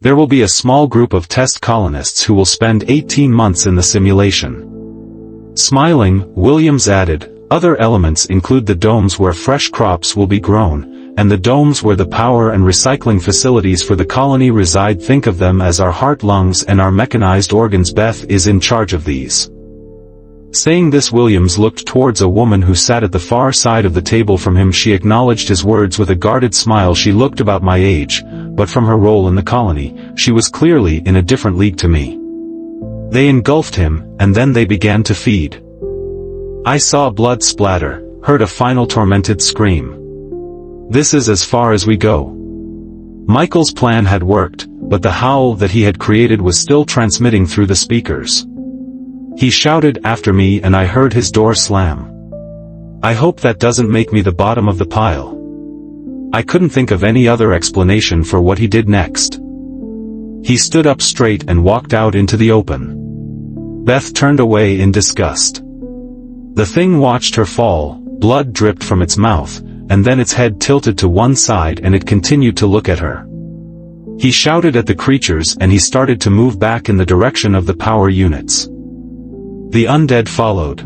There will be a small group of test colonists who will spend 18 months in the simulation. Smiling, Williams added, other elements include the domes where fresh crops will be grown, and the domes where the power and recycling facilities for the colony reside. Think of them as our heart, lungs, and our mechanized organs. Beth is in charge of these. Saying this, Williams looked towards a woman who sat at the far side of the table from him. She acknowledged his words with a guarded smile. She looked about my age, but from her role in the colony, she was clearly in a different league to me. They engulfed him, and then they began to feed. I saw blood splatter, heard a final tormented scream. This is as far as we go. Michael's plan had worked, but the howl that he had created was still transmitting through the speakers. He shouted after me and I heard his door slam. I hope that doesn't make me the bottom of the pile. I couldn't think of any other explanation for what he did next. He stood up straight and walked out into the open. Beth turned away in disgust. The thing watched her fall, blood dripped from its mouth, and then its head tilted to one side and it continued to look at her. He shouted at the creatures and he started to move back in the direction of the power units. The undead followed.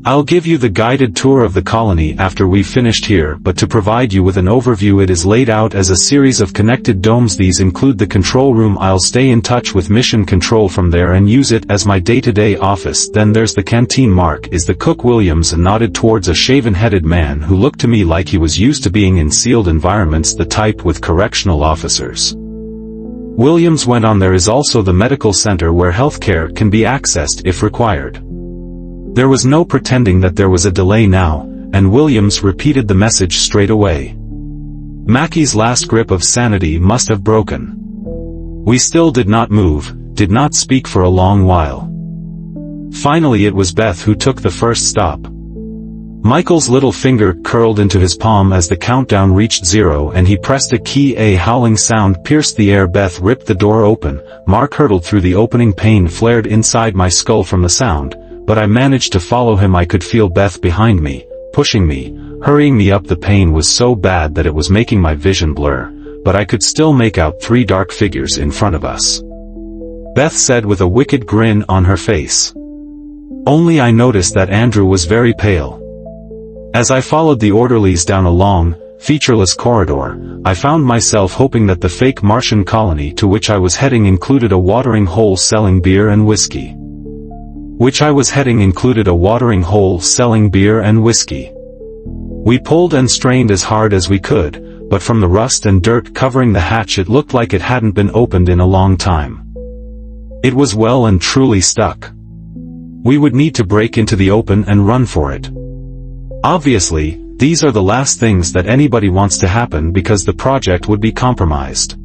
I'll give you the guided tour of the colony after we've finished here, but to provide you with an overview, it is laid out as a series of connected domes. These include the control room. I'll stay in touch with mission control from there and use it as my day-to-day office. Then there's the canteen. Mark is the cook. Williams nodded towards a shaven-headed man who looked to me like he was used to being in sealed environments, the type with correctional officers. Williams went on. There is also the medical center where healthcare can be accessed if required. There was no pretending that there was a delay now, and Williams repeated the message straight away. Mackey's last grip of sanity must have broken. We still did not move, did not speak for a long while. Finally it was Beth who took the first stop. Michael's little finger curled into his palm as the countdown reached 0 and he pressed a key. A howling sound pierced the air. Beth ripped the door open. Mark hurtled through the opening. Pain flared inside my skull from the sound, but I managed to follow him. I could feel Beth behind me, pushing me, hurrying me up. The pain was so bad that it was making my vision blur, but I could still make out 3 dark figures in front of us. Beth said with a wicked grin on her face. Only I noticed that Andrew was very pale. As I followed the orderlies down a long, featureless corridor, I found myself hoping that the fake Martian colony to which I was heading included a watering hole selling beer and whiskey. We pulled and strained as hard as we could, but from the rust and dirt covering the hatch it looked like it hadn't been opened in a long time. It was well and truly stuck. We would need to break into the open and run for it. Obviously, these are the last things that anybody wants to happen because the project would be compromised.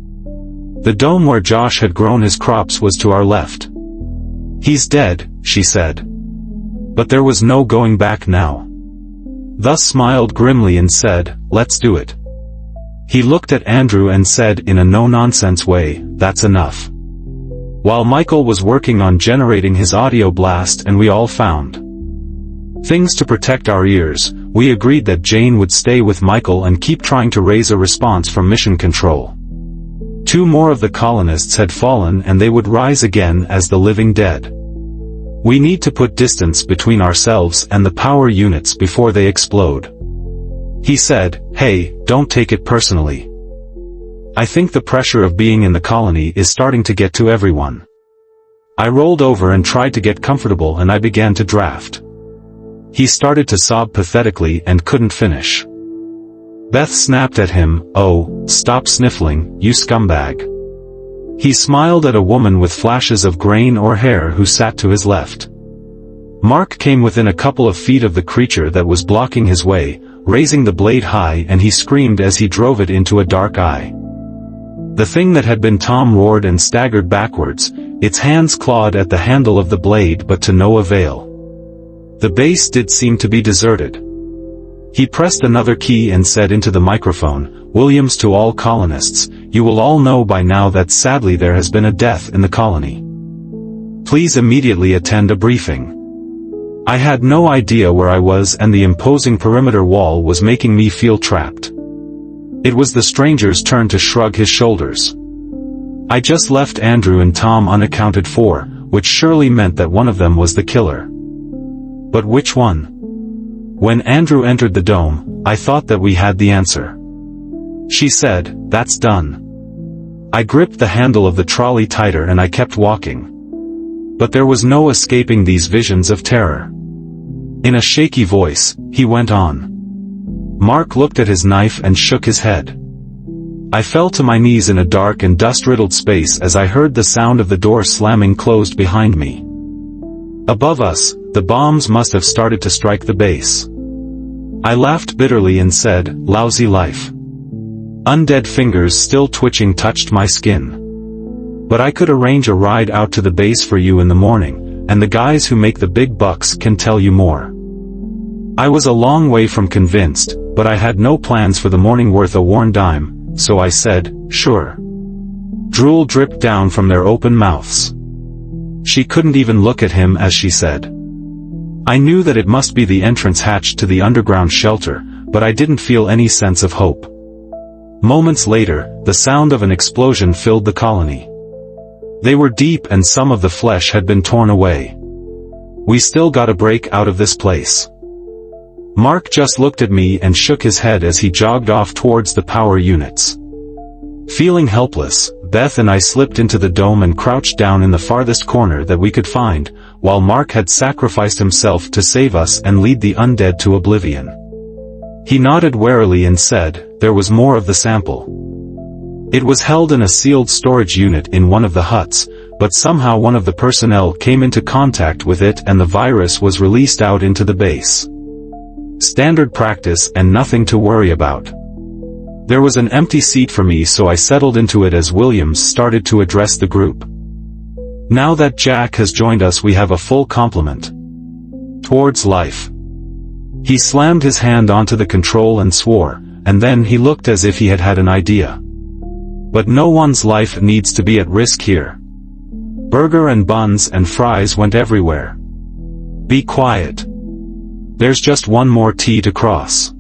The dome where Josh had grown his crops was to our left. He's dead, she said. But there was no going back now. Thus smiled grimly and said, let's do it. He looked at Andrew and said in a no-nonsense way, that's enough. While Michael was working on generating his audio blast and we all found things to protect our ears, we agreed that Jane would stay with Michael and keep trying to raise a response from mission control. 2 more of the colonists had fallen and they would rise again as the living dead. We need to put distance between ourselves and the power units before they explode. He said, hey, don't take it personally. I think the pressure of being in the colony is starting to get to everyone. I rolled over and tried to get comfortable and I began to draft. He started to sob pathetically and couldn't finish. Beth snapped at him, oh, stop sniffling, you scumbag. He smiled at a woman with flashes of grain or hair who sat to his left. Mark came within a couple of feet of the creature that was blocking his way, raising the blade high, and he screamed as he drove it into a dark eye. The thing that had been Tom roared and staggered backwards, its hands clawed at the handle of the blade but to no avail. The base did seem to be deserted. He pressed another key and said into the microphone, Williams to all colonists, you will all know by now that sadly there has been a death in the colony. Please immediately attend a briefing. I had no idea where I was and the imposing perimeter wall was making me feel trapped. It was the stranger's turn to shrug his shoulders. I just left Andrew and Tom unaccounted for, which surely meant that one of them was the killer. But which one? When Andrew entered the dome, I thought that we had the answer. She said, "That's done." I gripped the handle of the trolley tighter and I kept walking. But there was no escaping these visions of terror. In a shaky voice, he went on. Mark looked at his knife and shook his head. I fell to my knees in a dark and dust-riddled space as I heard the sound of the door slamming closed behind me. Above us, the bombs must have started to strike the base. I laughed bitterly and said, "Lousy life." Undead fingers still twitching touched my skin. "But I could arrange a ride out to the base for you in the morning, and the guys who make the big bucks can tell you more." I was a long way from convinced, but I had no plans for the morning worth a worn dime, so I said, "Sure." Drool dripped down from their open mouths. She couldn't even look at him as she said. I knew that it must be the entrance hatch to the underground shelter, but I didn't feel any sense of hope. Moments later, the sound of an explosion filled the colony. They were deep and some of the flesh had been torn away. We still gotta break out of this place. Mark just looked at me and shook his head as he jogged off towards the power units. Feeling helpless, Beth and I slipped into the dome and crouched down in the farthest corner that we could find, while Mark had sacrificed himself to save us and lead the undead to oblivion. He nodded warily and said, "There was more of the sample." It was held in a sealed storage unit in one of the huts, but somehow one of the personnel came into contact with it and the virus was released out into the base. Standard practice and nothing to worry about. There was an empty seat for me, so I settled into it as Williams started to address the group. "Now that Jack has joined us, we have a full complement. Towards life." He slammed his hand onto the control and swore, and then he looked as if he had had an idea. "But no one's life needs to be at risk here." Burger and buns and fries went everywhere. "Be quiet. There's just one more T to cross."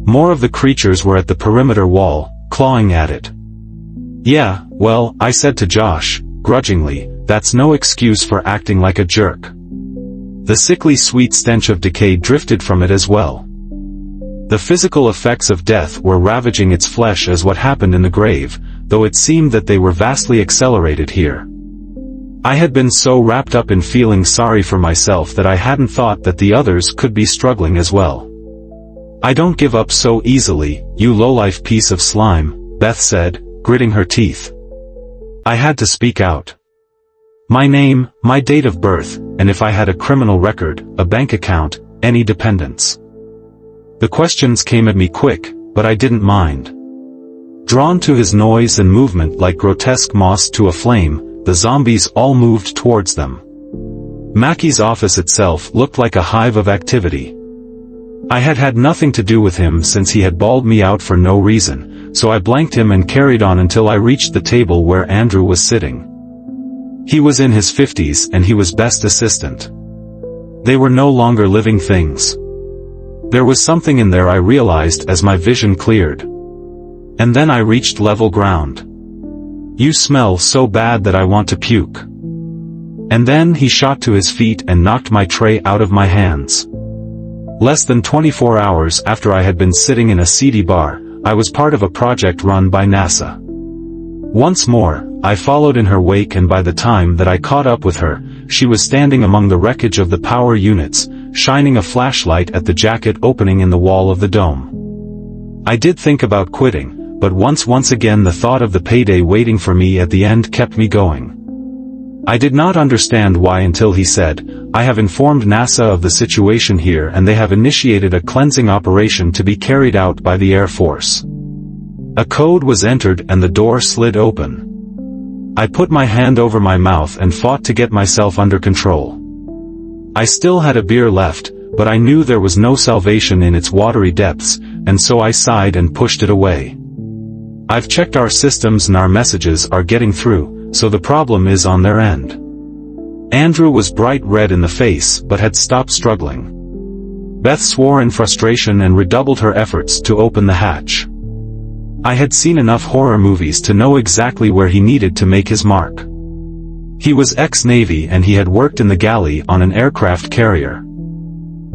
More of the creatures were at the perimeter wall, clawing at it. "Yeah, well," I said to Josh, grudgingly, "that's no excuse for acting like a jerk." The sickly sweet stench of decay drifted from it as well. The physical effects of death were ravaging its flesh as what happened in the grave, though it seemed that they were vastly accelerated here. I had been so wrapped up in feeling sorry for myself that I hadn't thought that the others could be struggling as well. "I don't give up so easily, you lowlife piece of slime," Beth said, gritting her teeth. I had to speak out. My name, my date of birth, and if I had a criminal record, a bank account, any dependents. The questions came at me quick, but I didn't mind. Drawn to his noise and movement like grotesque moths to a flame, the zombies all moved towards them. Mackey's office itself looked like a hive of activity. I had had nothing to do with him since he had bawled me out for no reason, so I blanked him and carried on until I reached the table where Andrew was sitting. He was in his 50s and he was best assistant. They were no longer living things. There was something in there, I realized as my vision cleared. And then I reached level ground. "You smell so bad that I want to puke." And then he shot to his feet and knocked my tray out of my hands. Less than 24 hours after I had been sitting in a seedy bar, I was part of a project run by NASA. Once more, I followed in her wake, and by the time that I caught up with her, she was standing among the wreckage of the power units, shining a flashlight at the jacket opening in the wall of the dome. I did think about quitting, but once again the thought of the payday waiting for me at the end kept me going. I did not understand why until he said, "I have informed NASA of the situation here and they have initiated a cleansing operation to be carried out by the Air Force." A code was entered and the door slid open. I put my hand over my mouth and fought to get myself under control. I still had a beer left, but I knew there was no salvation in its watery depths, and so I sighed and pushed it away. "I've checked our systems and our messages are getting through, so the problem is on their end." Andrew was bright red in the face but had stopped struggling. Beth swore in frustration and redoubled her efforts to open the hatch. I had seen enough horror movies to know exactly where he needed to make his mark. He was ex-Navy and he had worked in the galley on an aircraft carrier.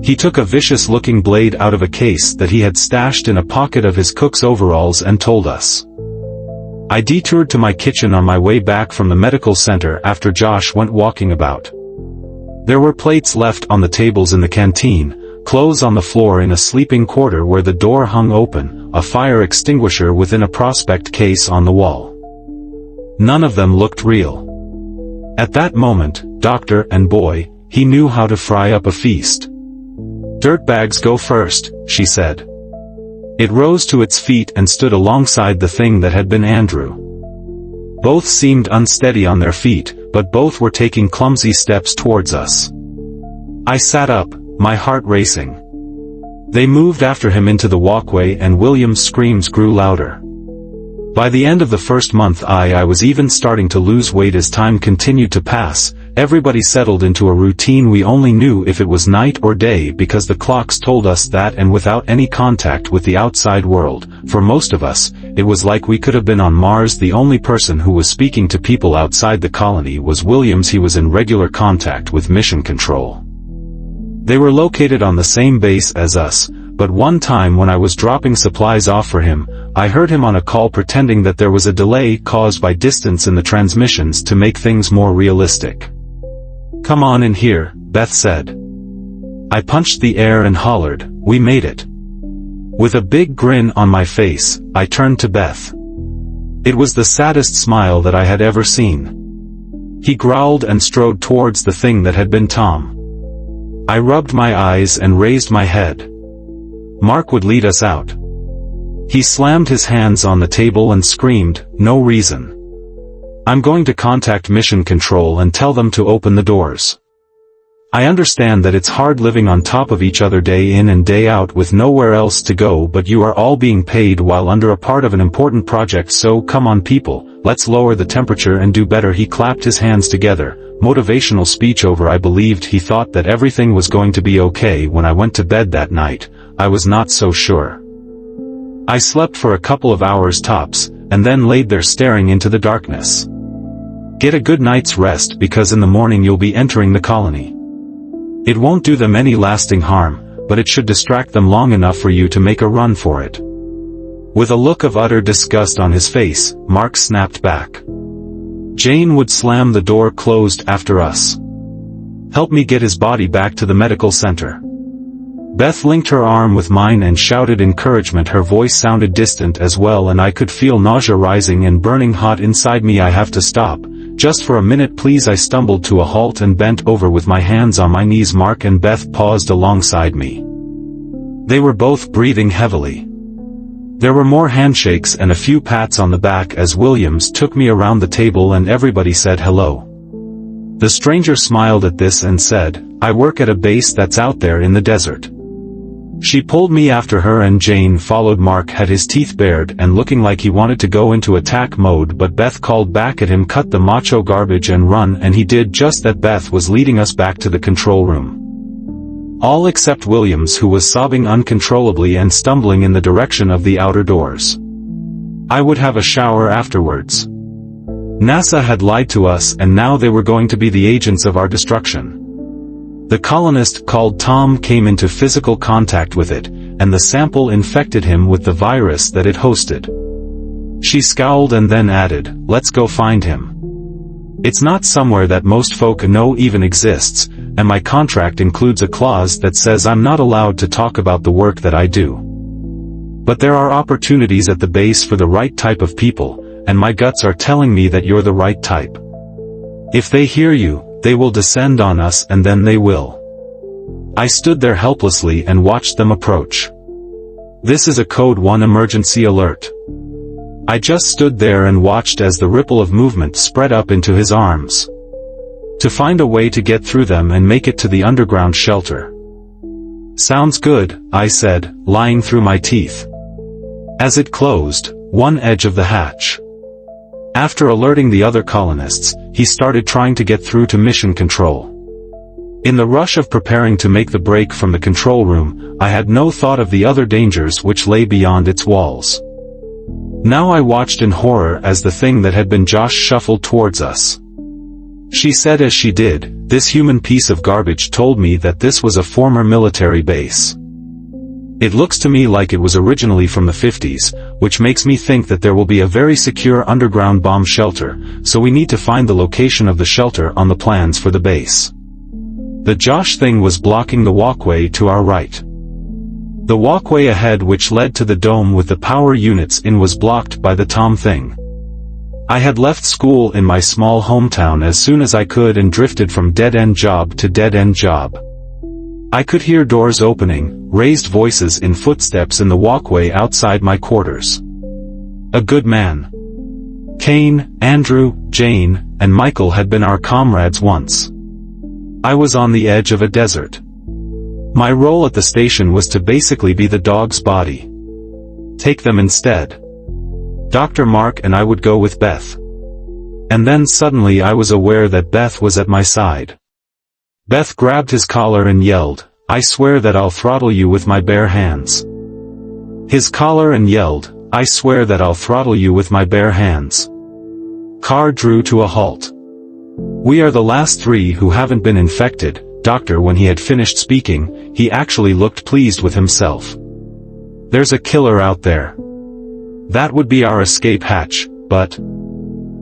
He took a vicious-looking blade out of a case that he had stashed in a pocket of his cook's overalls and told us. I detoured to my kitchen on my way back from the medical center after Josh went walking about. There were plates left on the tables in the canteen, clothes on the floor in a sleeping quarter where the door hung open, a fire extinguisher within a prospect case on the wall. None of them looked real. At that moment, doctor and boy, he knew how to fry up a feast. "Dirtbags go first," she said. It rose to its feet and stood alongside the thing that had been Andrew. Both seemed unsteady on their feet, but both were taking clumsy steps towards us. I sat up, my heart racing. They moved after him into the walkway and William's screams grew louder. By the end of the first month I was even starting to lose weight as time continued to pass. Everybody settled into a routine we only knew if it was night or day because the clocks told us that, and without any contact with the outside world, for most of us, it was like we could have been on Mars. The only person who was speaking to people outside the colony was Williams. He was in regular contact with Mission Control. They were located on the same base as us, but one time when I was dropping supplies off for him, I heard him on a call pretending that there was a delay caused by distance in the transmissions to make things more realistic. "Come on in here," Beth said. I punched the air and hollered, "We made it." With a big grin on my face, I turned to Beth. It was the saddest smile that I had ever seen. He growled and strode towards the thing that had been Tom. I rubbed my eyes and raised my head. Mark would lead us out. He slammed his hands on the table and screamed, "No reason. I'm going to contact Mission Control and tell them to open the doors. I understand that it's hard living on top of each other day in and day out with nowhere else to go, but you are all being paid while under a part of an important project, so come on people, let's lower the temperature and do better." He clapped his hands together, motivational speech over. I believed he thought that everything was going to be okay. When I went to bed that night, I was not so sure. I slept for a couple of hours tops, and then laid there staring into the darkness. Get a good night's rest because in the morning you'll be entering the colony. It won't do them any lasting harm, but it should distract them long enough for you to make a run for it. With a look of utter disgust on his face, Mark snapped back. Jane would slam the door closed after us. Help me get his body back to the medical center. Beth linked her arm with mine and shouted encouragement. Her voice sounded distant as well, and I could feel nausea rising and burning hot inside me. I have to stop. Just for a minute please. I stumbled to a halt and bent over with my hands on my knees. Mark and Beth paused alongside me. They were both breathing heavily. There were more handshakes and a few pats on the back as Williams took me around the table and everybody said hello. The stranger smiled at this and said, "I work at a base that's out there in the desert." She pulled me after her and Jane followed. Mark had his teeth bared and looking like he wanted to go into attack mode, but Beth called back at him, "Cut the macho garbage and run," and he did just that. Beth was leading us back to the control room. All except Williams, who was sobbing uncontrollably and stumbling in the direction of the outer doors. I would have a shower afterwards. NASA had lied to us and now they were going to be the agents of our destruction. The colonist called Tom came into physical contact with it, and the sample infected him with the virus that it hosted. She scowled and then added, "Let's go find him. It's not somewhere that most folk know even exists, and my contract includes a clause that says I'm not allowed to talk about the work that I do. But there are opportunities at the base for the right type of people, and my guts are telling me that you're the right type. If they hear you, they will descend on us and then they will." I stood there helplessly and watched them approach. This is a Code 1 emergency alert. I just stood there and watched as the ripple of movement spread up into his arms. To find a way to get through them and make it to the underground shelter. "Sounds good," I said, lying through my teeth. As it closed, one edge of the hatch. After alerting the other colonists, he started trying to get through to Mission Control. In the rush of preparing to make the break from the control room, I had no thought of the other dangers which lay beyond its walls. Now I watched in horror as the thing that had been Josh shuffled towards us. She said as she did, "This human piece of garbage told me that this was a former military base. It looks to me like it was originally from the 50s, which makes me think that there will be a very secure underground bomb shelter, so we need to find the location of the shelter on the plans for the base." The Josh thing was blocking the walkway to our right. The walkway ahead which led to the dome with the power units in was blocked by the Tom thing. I had left school in my small hometown as soon as I could and drifted from dead-end job to dead-end job. I could hear doors opening, raised voices in footsteps in the walkway outside my quarters. A good man. Kane, Andrew, Jane, and Michael had been our comrades once. I was on the edge of a desert. My role at the station was to basically be the dog's body. Take them instead. Dr. Mark and I would go with Beth. And then suddenly I was aware that Beth was at my side. Beth grabbed his collar and yelled, "I swear that I'll throttle you with my bare hands." His collar and yelled, "I swear that I'll throttle you with my bare hands." Car drew to a halt. "We are the last three who haven't been infected, Doctor." When he had finished speaking, he actually looked pleased with himself. "There's a killer out there. That would be our escape hatch, but—"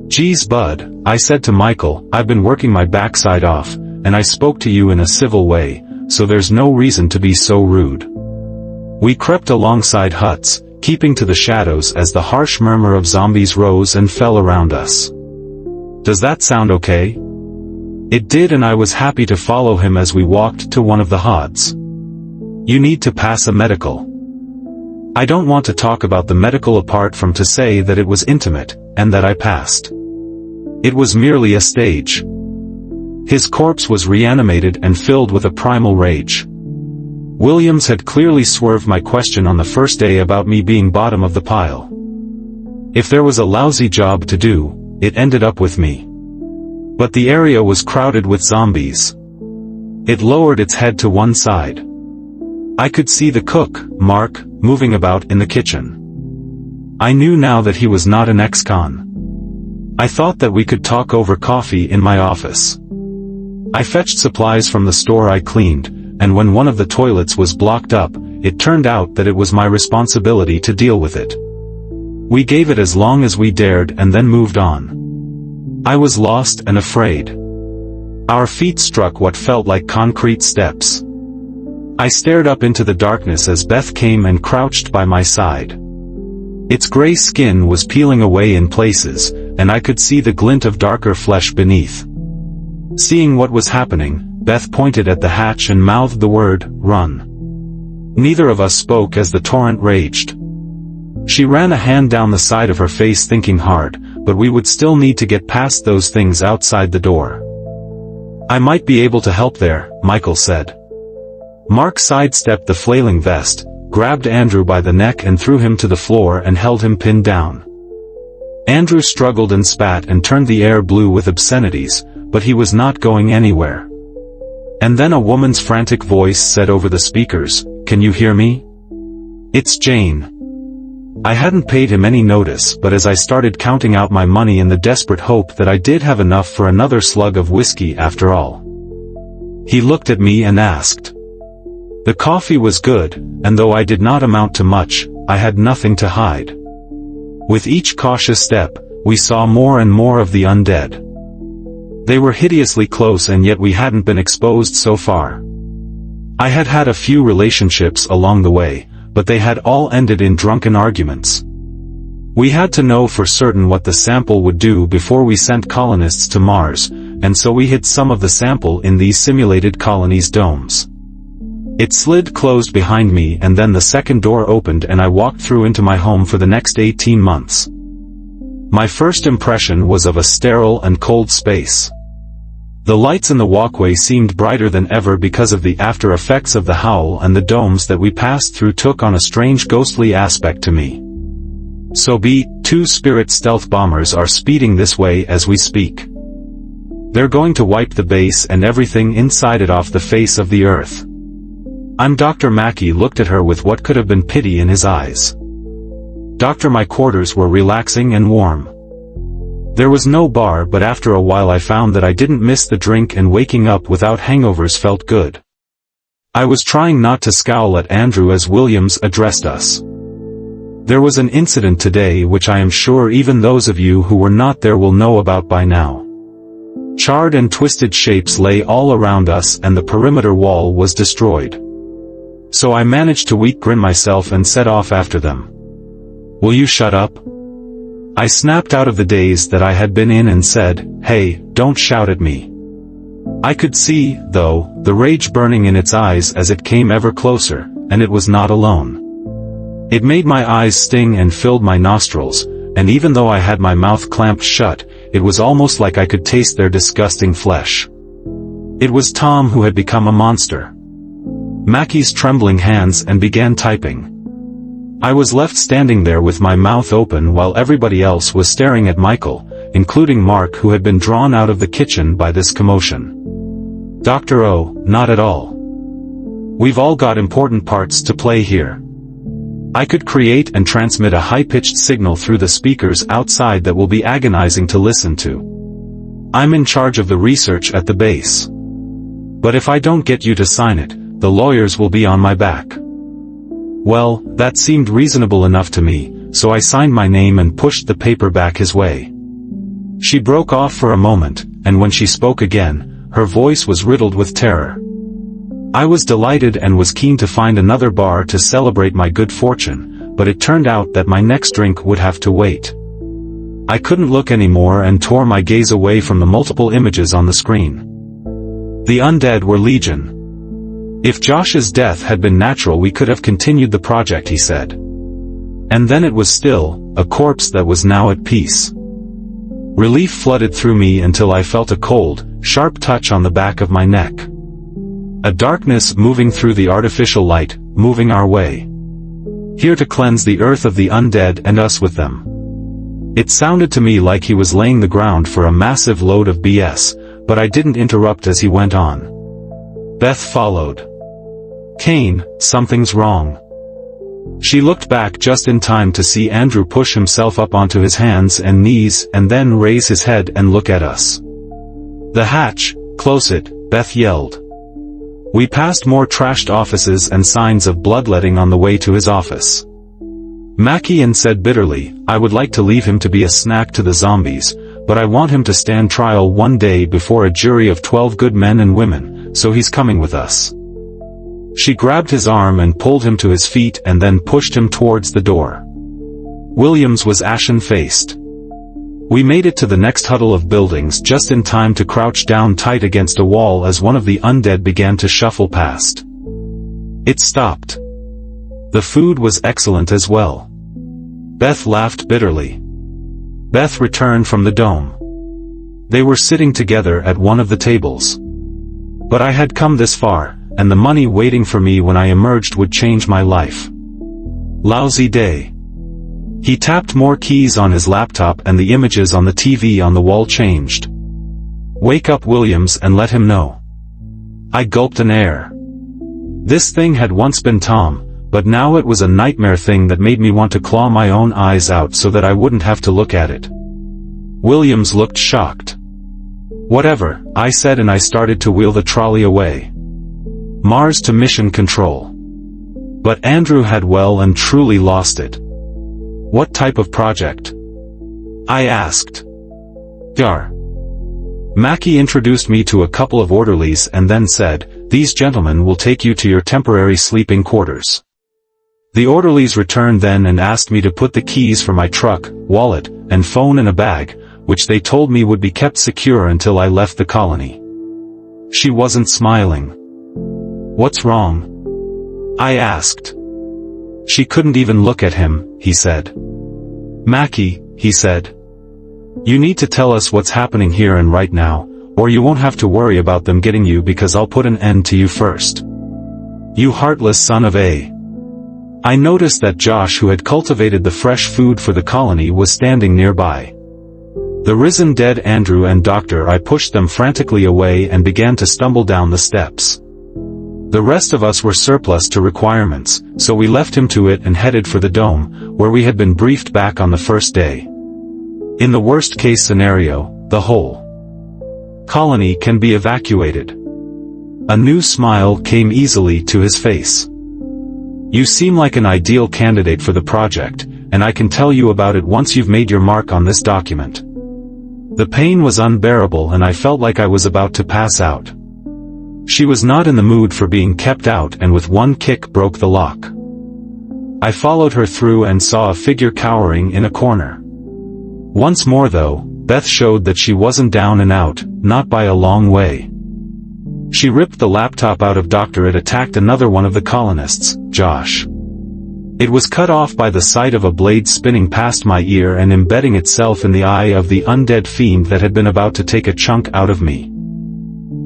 "Geez, bud," I said to Michael, "I've been working my backside off, and I spoke to you in a civil way, so there's no reason to be so rude." We crept alongside huts, keeping to the shadows as the harsh murmur of zombies rose and fell around us. "Does that sound okay?" It did, and I was happy to follow him as we walked to one of the huts. "You need to pass a medical." I don't want to talk about the medical apart from to say that it was intimate, and that I passed. It was merely a stage. His corpse was reanimated and filled with a primal rage. Williams had clearly swerved my question on the first day about me being bottom of the pile. If there was a lousy job to do, it ended up with me. But the area was crowded with zombies. It lowered its head to one side. I could see the cook, Mark, moving about in the kitchen. I knew now that he was not an ex-con. I thought that we could talk over coffee in my office. I fetched supplies from the store I cleaned, and when one of the toilets was blocked up, it turned out that it was my responsibility to deal with it. We gave it as long as we dared and then moved on. I was lost and afraid. Our feet struck what felt like concrete steps. I stared up into the darkness as Beth came and crouched by my side. Its gray skin was peeling away in places, and I could see the glint of darker flesh beneath. Seeing what was happening, Beth pointed at the hatch and mouthed the word, "Run." Neither of us spoke as the torrent raged. She ran a hand down the side of her face thinking hard, but we would still need to get past those things outside the door. "I might be able to help there," Michael said. Mark sidestepped the flailing vest, grabbed Andrew by the neck and threw him to the floor and held him pinned down. Andrew struggled and spat and turned the air blue with obscenities, but he was not going anywhere. And then a woman's frantic voice said over the speakers, "Can you hear me? It's Jane." I hadn't paid him any notice, but as I started counting out my money in the desperate hope that I did have enough for another slug of whiskey after all. He looked at me and asked. The coffee was good, and though I did not amount to much, I had nothing to hide. With each cautious step, we saw more and more of the undead. They were hideously close, and yet we hadn't been exposed so far. I had had a few relationships along the way, but they had all ended in drunken arguments. We had to know for certain what the sample would do before we sent colonists to Mars, and so we hid some of the sample in these simulated colonies' domes. It slid closed behind me, and then the second door opened and I walked through into my home for the next 18 months. My first impression was of a sterile and cold space. The lights in the walkway seemed brighter than ever because of the after effects of the howl, and the domes that we passed through took on a strange ghostly aspect to me. So B-2 Spirit stealth bombers are speeding this way as we speak. They're going to wipe the base and everything inside it off the face of the earth. Dr. Mackey looked at her with what could have been pity in his eyes. Doctor, my quarters were relaxing and warm. There was no bar, but after a while I found that I didn't miss the drink, and waking up without hangovers felt good. I was trying not to scowl at Andrew as Williams addressed us. There was an incident today which I am sure even those of you who were not there will know about by now. Charred and twisted shapes lay all around us, and the perimeter wall was destroyed. So I managed to weak grin myself and set off after them. Will you shut up? I snapped out of the daze that I had been in and said, hey, don't shout at me. I could see, though, the rage burning in its eyes as it came ever closer, and it was not alone. It made my eyes sting and filled my nostrils, and even though I had my mouth clamped shut, it was almost like I could taste their disgusting flesh. It was Tom who had become a monster. Mackie's trembling hands and began typing. I was left standing there with my mouth open while everybody else was staring at Michael, including Mark, who had been drawn out of the kitchen by this commotion. Dr. O, not at all. We've all got important parts to play here. I could create and transmit a high-pitched signal through the speakers outside that will be agonizing to listen to. I'm in charge of the research at the base. But if I don't get you to sign it, the lawyers will be on my back. Well, that seemed reasonable enough to me, so I signed my name and pushed the paper back his way. She broke off for a moment, and when she spoke again, her voice was riddled with terror. I was delighted and was keen to find another bar to celebrate my good fortune, but it turned out that my next drink would have to wait. I couldn't look anymore and tore my gaze away from the multiple images on the screen. The undead were legion. If Josh's death had been natural, we could have continued the project, he said. And then it was still a corpse that was now at peace. Relief flooded through me until I felt a cold, sharp touch on the back of my neck. A darkness moving through the artificial light, moving our way. Here to cleanse the earth of the undead and us with them. It sounded to me like he was laying the ground for a massive load of BS, but I didn't interrupt as he went on. Beth followed. Kane, something's wrong. She looked back just in time to see Andrew push himself up onto his hands and knees and then raise his head and look at us. The hatch, close it, Beth yelled. We passed more trashed offices and signs of bloodletting on the way to his office. Mackie said bitterly, I would like to leave him to be a snack to the zombies, but I want him to stand trial one day before a jury of 12 good men and women, so he's coming with us. She grabbed his arm and pulled him to his feet and then pushed him towards the door. Williams was ashen-faced. We made it to the next huddle of buildings just in time to crouch down tight against a wall as one of the undead began to shuffle past. It stopped. The food was excellent as well. Beth laughed bitterly. Beth returned from the dome. They were sitting together at one of the tables. But I had come this far, and the money waiting for me when I emerged would change my life. Lousy day. He tapped more keys on his laptop and the images on the TV on the wall changed. Wake up Williams and let him know. I gulped an air. This thing had once been Tom, but now it was a nightmare thing that made me want to claw my own eyes out so that I wouldn't have to look at it. Williams looked shocked. Whatever, I said, and I started to wheel the trolley away. Mars to mission control. But Andrew had well and truly lost it. What type of project? I asked. Gar. Mackie introduced me to a couple of orderlies and then said, these gentlemen will take you to your temporary sleeping quarters. The orderlies returned then and asked me to put the keys for my truck, wallet, and phone in a bag, which they told me would be kept secure until I left the colony. She wasn't smiling. What's wrong? I asked. She couldn't even look at him, he said. Mackie, he said. You need to tell us what's happening here and right now, or you won't have to worry about them getting you because I'll put an end to you first. You heartless son of a. I noticed that Josh, who had cultivated the fresh food for the colony, was standing nearby. The risen dead Andrew and Doctor, I pushed them frantically away and began to stumble down the steps. The rest of us were surplus to requirements, so we left him to it and headed for the dome, where we had been briefed back on the first day. In the worst-case scenario, the whole colony can be evacuated. A new smile came easily to his face. You seem like an ideal candidate for the project, and I can tell you about it once you've made your mark on this document. The pain was unbearable and I felt like I was about to pass out. She was not in the mood for being kept out and with one kick broke the lock. I followed her through and saw a figure cowering in a corner. Once more though, Beth showed that she wasn't down and out, not by a long way. She ripped the laptop out of Dr. It attacked another one of the colonists, Josh. It was cut off by the sight of a blade spinning past my ear and embedding itself in the eye of the undead fiend that had been about to take a chunk out of me.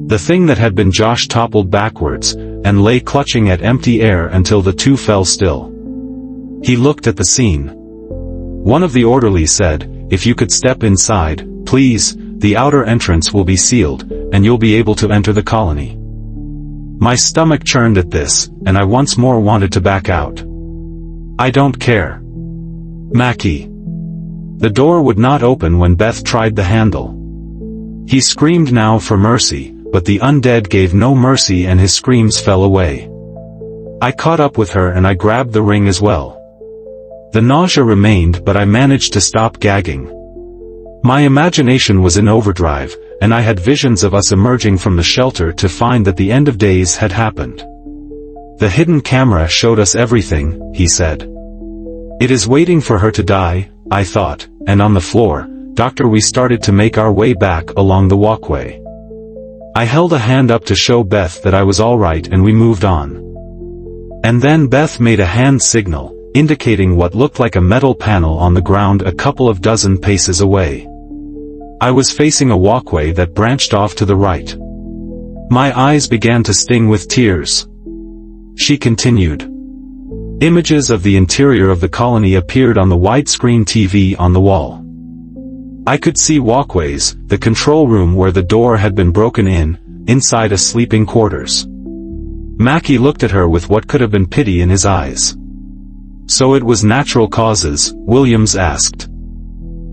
The thing that had been Josh toppled backwards, and lay clutching at empty air until the two fell still. He looked at the scene. One of the orderlies said, "If you could step inside, please, the outer entrance will be sealed, and you'll be able to enter the colony." My stomach churned at this, and I once more wanted to back out. "I don't care. Mackie." The door would not open when Beth tried the handle. He screamed now for mercy, but the undead gave no mercy and his screams fell away. I caught up with her and I grabbed the ring as well. The nausea remained, but I managed to stop gagging. My imagination was in overdrive, and I had visions of us emerging from the shelter to find that the end of days had happened. "The hidden camera showed us everything," he said. "It is waiting for her to die," I thought, and on the floor, "Doctor," we started to make our way back along the walkway. I held a hand up to show Beth that I was all right and we moved on. And then Beth made a hand signal, indicating what looked like a metal panel on the ground a couple of dozen paces away. I was facing a walkway that branched off to the right. My eyes began to sting with tears. She continued. Images of the interior of the colony appeared on the widescreen TV on the wall. I could see walkways, the control room where the door had been broken in, inside a sleeping quarters. Mackie looked at her with what could have been pity in his eyes. "So it was natural causes?" Williams asked.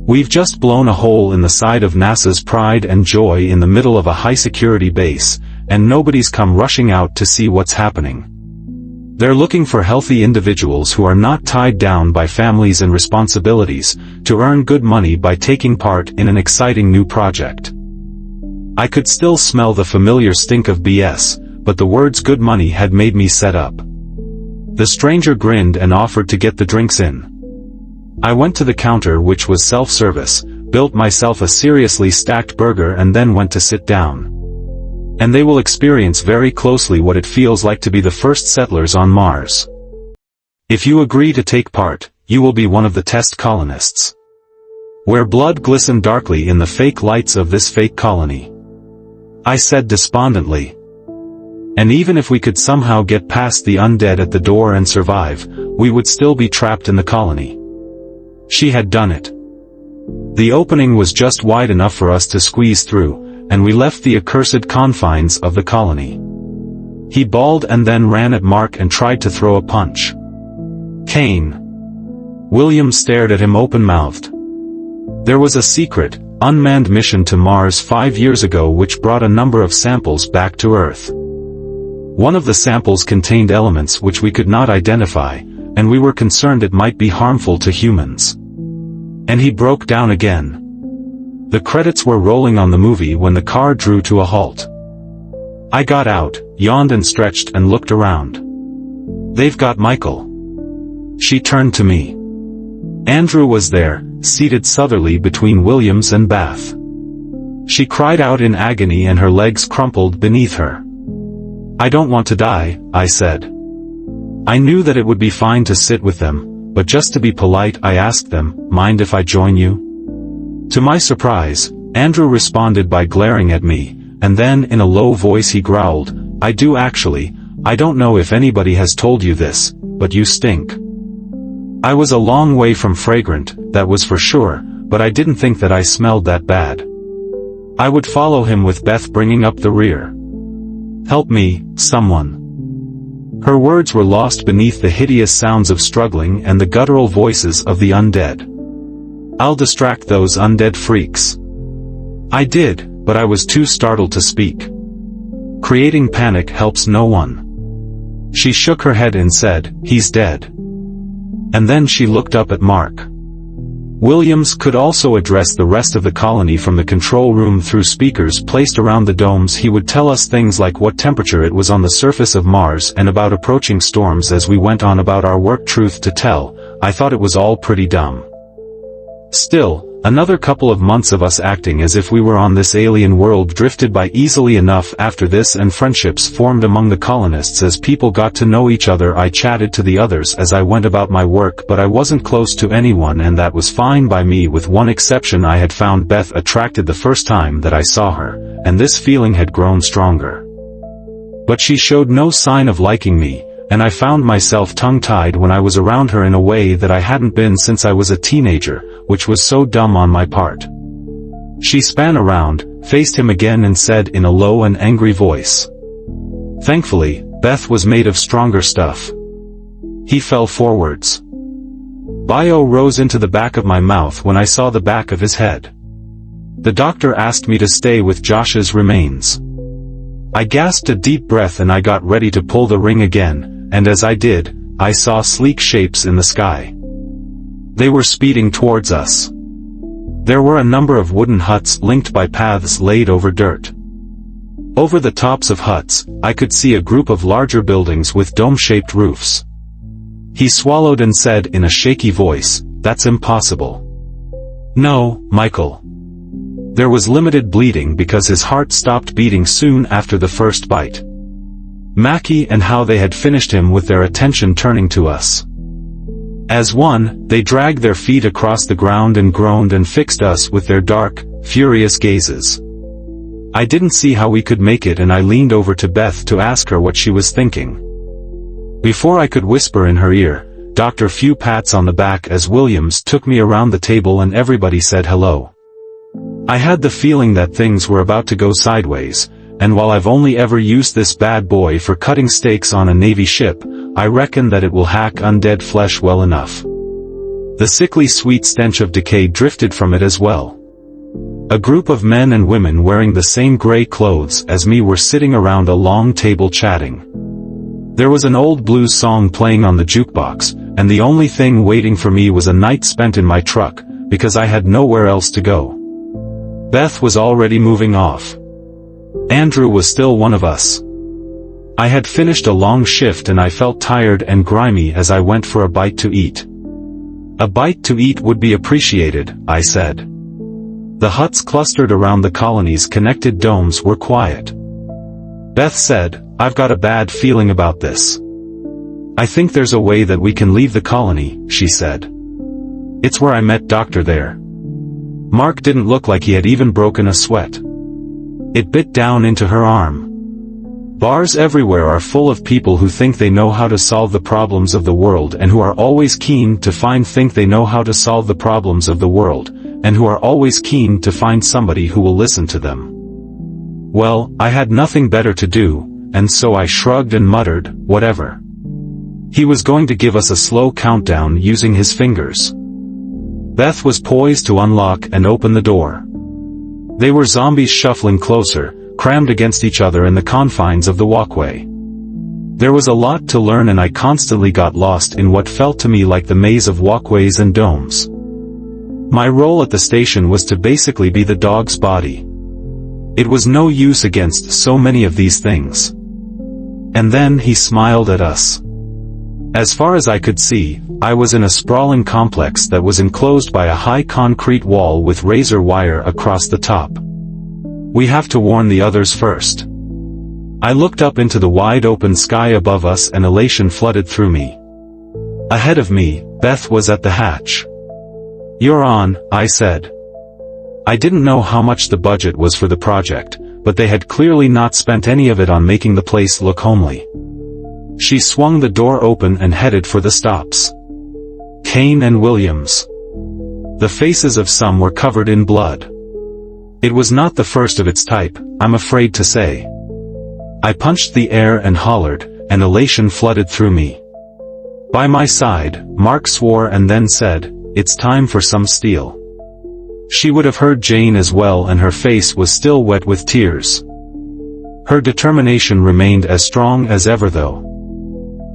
"We've just blown a hole in the side of NASA's pride and joy in the middle of a high-security base, and nobody's come rushing out to see what's happening. They're looking for healthy individuals who are not tied down by families and responsibilities, to earn good money by taking part in an exciting new project." I could still smell the familiar stink of BS, but the words "good money" had made me set up. The stranger grinned and offered to get the drinks in. I went to the counter, which was self-service, built myself a seriously stacked burger and then went to sit down. And they will experience very closely what it feels like to be the first settlers on Mars. If you agree to take part, you will be one of the test colonists. Where blood glistened darkly in the fake lights of this fake colony. I said despondently. And even if we could somehow get past the undead at the door and survive, we would still be trapped in the colony. She had done it. The opening was just wide enough for us to squeeze through, and we left the accursed confines of the colony. He bawled and then ran at Mark and tried to throw a punch. "Kane." William stared at him open-mouthed. There was a secret, unmanned mission to Mars 5 years ago which brought a number of samples back to Earth. One of the samples contained elements which we could not identify, and we were concerned it might be harmful to humans. And he broke down again. The credits were rolling on the movie when the car drew to a halt. I got out, yawned and stretched and looked around. "They've got Michael." She turned to me. Andrew was there, seated southerly between Williams and Beth. She cried out in agony and her legs crumpled beneath her. "I don't want to die," I said. I knew that it would be fine to sit with them, but just to be polite I asked them, "Mind if I join you?" To my surprise, Andrew responded by glaring at me, and then in a low voice he growled, "I do actually. I don't know if anybody has told you this, but you stink." I was a long way from fragrant, that was for sure, but I didn't think that I smelled that bad. I would follow him with Beth bringing up the rear. "Help me, someone." Her words were lost beneath the hideous sounds of struggling and the guttural voices of the undead. "I'll distract those undead freaks." I did, but I was too startled to speak. Creating panic helps no one. She shook her head and said, "He's dead." And then she looked up at Mark. Williams could also address the rest of the colony from the control room through speakers placed around the domes. He would tell us things like what temperature it was on the surface of Mars and about approaching storms as we went on about our work. Truth to tell, I thought it was all pretty dumb. Still, another couple of months of us acting as if we were on this alien world drifted by easily enough after this, and friendships formed among the colonists as people got to know each other. I chatted to the others as I went about my work, but I wasn't close to anyone, and that was fine by me with one exception. I had found Beth attracted the first time that I saw her, and this feeling had grown stronger. But she showed no sign of liking me, and I found myself tongue-tied when I was around her in a way that I hadn't been since I was a teenager, which was so dumb on my part. She span around, faced him again and said in a low and angry voice. Thankfully, Beth was made of stronger stuff. He fell forwards. Bio rose into the back of my mouth when I saw the back of his head. The doctor asked me to stay with Josh's remains. I gasped a deep breath and I got ready to pull the ring again, and as I did, I saw sleek shapes in the sky. They were speeding towards us. There were a number of wooden huts linked by paths laid over dirt. Over the tops of huts, I could see a group of larger buildings with dome-shaped roofs. He swallowed and said in a shaky voice, "That's impossible." "No, Michael." There was limited bleeding because his heart stopped beating soon after the first bite. Mackie and how they had finished him with their attention turning to us. As one, they dragged their feet across the ground and groaned and fixed us with their dark, furious gazes. I didn't see how we could make it, and I leaned over to Beth to ask her what she was thinking. Before I could whisper in her ear, Dr. Few pats on the back as Williams took me around the table and everybody said hello. I had the feeling that things were about to go sideways, and while I've only ever used this bad boy for cutting steaks on a Navy ship, I reckon that it will hack undead flesh well enough. The sickly sweet stench of decay drifted from it as well. A group of men and women wearing the same gray clothes as me were sitting around a long table chatting. There was an old blues song playing on the jukebox, and the only thing waiting for me was a night spent in my truck, because I had nowhere else to go. Beth was already moving off. Andrew was still one of us. I had finished a long shift and I felt tired and grimy as I went for a bite to eat. "A bite to eat would be appreciated," I said. The huts clustered around the colony's connected domes were quiet. Beth said, "I've got a bad feeling about this. I think there's a way that we can leave the colony," she said. "It's where I met Doctor there." Mark didn't look like he had even broken a sweat. It bit down into her arm. Bars everywhere are full of people who think they know how to solve the problems of the world and who are always keen to find the problems of the world, and who are always keen to find somebody who will listen to them. Well, I had nothing better to do, and so I shrugged and muttered, "Whatever." He was going to give us a slow countdown using his fingers. Beth was poised to unlock and open the door. They were zombies shuffling closer, crammed against each other in the confines of the walkway. There was a lot to learn and I constantly got lost in what felt to me like the maze of walkways and domes. My role at the station was to basically be the dog's body. It was no use against so many of these things. And then he smiled at us. As far as I could see, I was in a sprawling complex that was enclosed by a high concrete wall with razor wire across the top. "We have to warn the others first." I looked up into the wide-open sky above us and elation flooded through me. Ahead of me, Beth was at the hatch. "You're on," I said. I didn't know how much the budget was for the project, but they had clearly not spent any of it on making the place look homely. She swung the door open and headed for the stops. Kane and Williams. The faces of some were covered in blood. It was not the first of its type, I'm afraid to say. I punched the air and hollered, and elation flooded through me. By my side, Mark swore and then said, "It's time for some steel." She would have heard Jane as well, and her face was still wet with tears. Her determination remained as strong as ever though.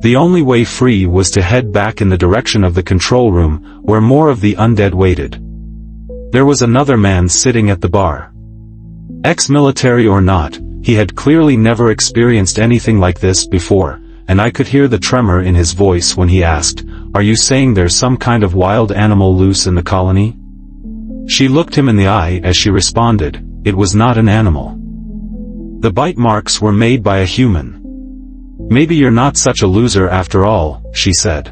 The only way free was to head back in the direction of the control room, where more of the undead waited. There was another man sitting at the bar. Ex-military or not, he had clearly never experienced anything like this before, and I could hear the tremor in his voice when he asked, "Are you saying there's some kind of wild animal loose in the colony?" She looked him in the eye as she responded, "It was not an animal. The bite marks were made by a human." "Maybe you're not such a loser after all," she said.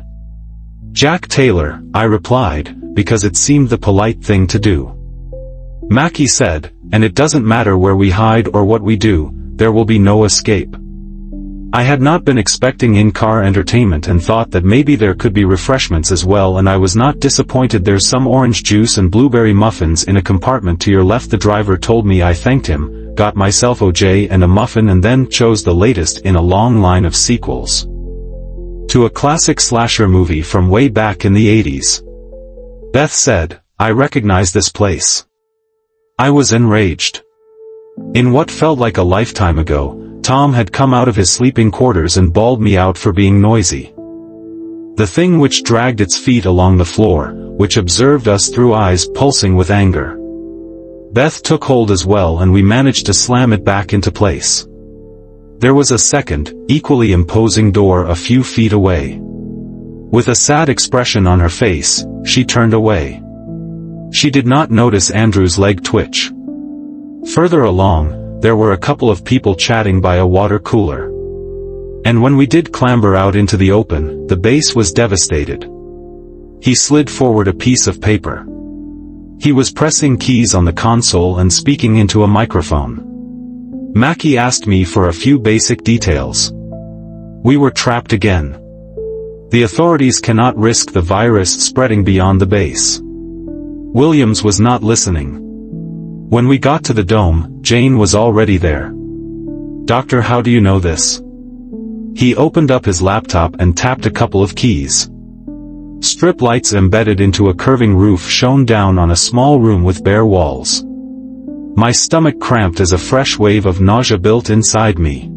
"Jack Taylor," I replied, because it seemed the polite thing to do. Mackie said, "And it doesn't matter where we hide or what we do, there will be no escape." I had not been expecting in-car entertainment and thought that maybe there could be refreshments as well, and I was not disappointed. "There's some orange juice and blueberry muffins in a compartment to your left," the driver told me. I thanked him, got myself OJ and a muffin, and then chose the latest in a long line of sequels to a classic slasher movie from way back in the 80s. Beth said, "I recognize this place." I was enraged. In what felt like a lifetime ago, Tom had come out of his sleeping quarters and bawled me out for being noisy. The thing which dragged its feet along the floor, which observed us through eyes pulsing with anger. Beth took hold as well, and we managed to slam it back into place. There was a second, equally imposing door a few feet away. With a sad expression on her face, she turned away. She did not notice Andrew's leg twitch. Further along, there were a couple of people chatting by a water cooler. And when we did clamber out into the open, the base was devastated. He slid forward a piece of paper. He was pressing keys on the console and speaking into a microphone. Mackie asked me for a few basic details. We were trapped again. The authorities cannot risk the virus spreading beyond the base. Williams was not listening. When we got to the dome, Jane was already there. "Doctor, how do you know this?" He opened up his laptop and tapped a couple of keys. Strip lights embedded into a curving roof shone down on a small room with bare walls. My stomach cramped as a fresh wave of nausea built inside me.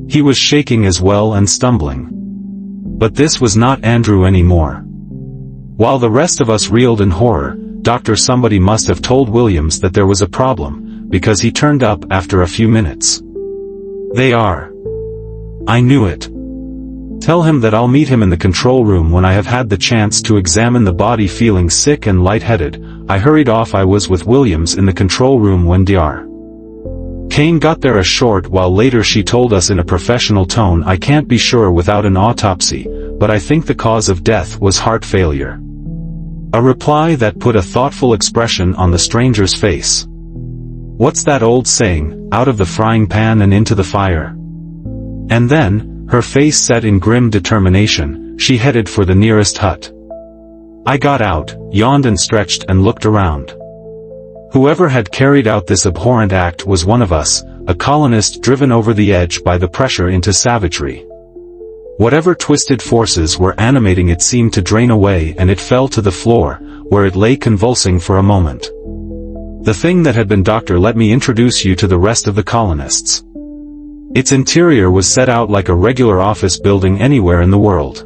He was shaking as well and stumbling. But this was not Andrew anymore. While the rest of us reeled in horror, somebody must have told Williams that there was a problem, because he turned up after a few minutes. "They are." I knew it. "Tell him that I'll meet him in the control room when I have had the chance to examine the body." Feeling sick and lightheaded, I hurried off. I was with Williams in the control room when Dr. Kane got there a short while later. She told us in a professional tone, "I can't be sure without an autopsy, but I think the cause of death was heart failure." A reply that put a thoughtful expression on the stranger's face. What's that old saying, out of the frying pan and into the fire? And then, her face set in grim determination, she headed for the nearest hut. I got out, yawned and stretched and looked around. Whoever had carried out this abhorrent act was one of us, a colonist driven over the edge by the pressure into savagery. Whatever twisted forces were animating it seemed to drain away, and it fell to the floor, where it lay convulsing for a moment. The thing that had been Doctor, let me introduce you to the rest of the colonists. Its interior was set out like a regular office building anywhere in the world.